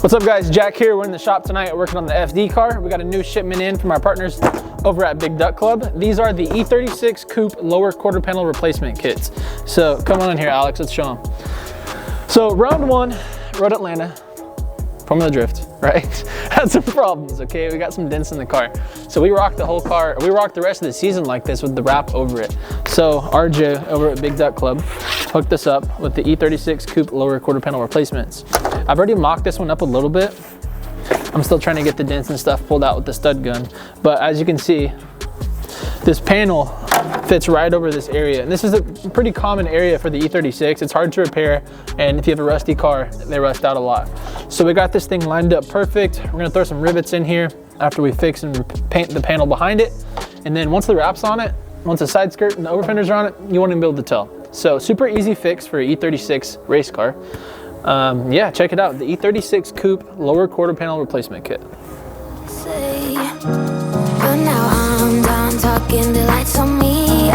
What's up guys, Jack here. We're in the shop tonight working on the FD car. We got a new shipment in from our partners over at Big Duck Club. These are the E36 Coupe lower quarter panel replacement kits. So come on in here, Alex, let's show them. So round one, Road Atlanta, Formula Drift, right? Had some problems, okay? We got some dents in the car. So we rocked the whole car, we rocked the rest of the season like this with the wrap over it. So RJ over at Big Duck Club hooked us up with the E36 Coupe lower quarter panel replacements. I've already mocked this one up a little bit. I'm still trying to get the dents and stuff pulled out with the stud gun. But as you can see, this panel fits right over this area. And this is a pretty common area for the E36. It's hard to repair. And if you have a rusty car, they rust out a lot. So we got this thing lined up perfect. We're gonna throw some rivets in here after we fix and paint the panel behind it. And then once the wrap's on it, once the side skirt and the over fenders are on it, you won't even be able to tell. So super easy fix for an E36 race car. Yeah, check it out, the E36 Coupe lower quarter panel replacement kit. But now I'm done talking, the lights on me.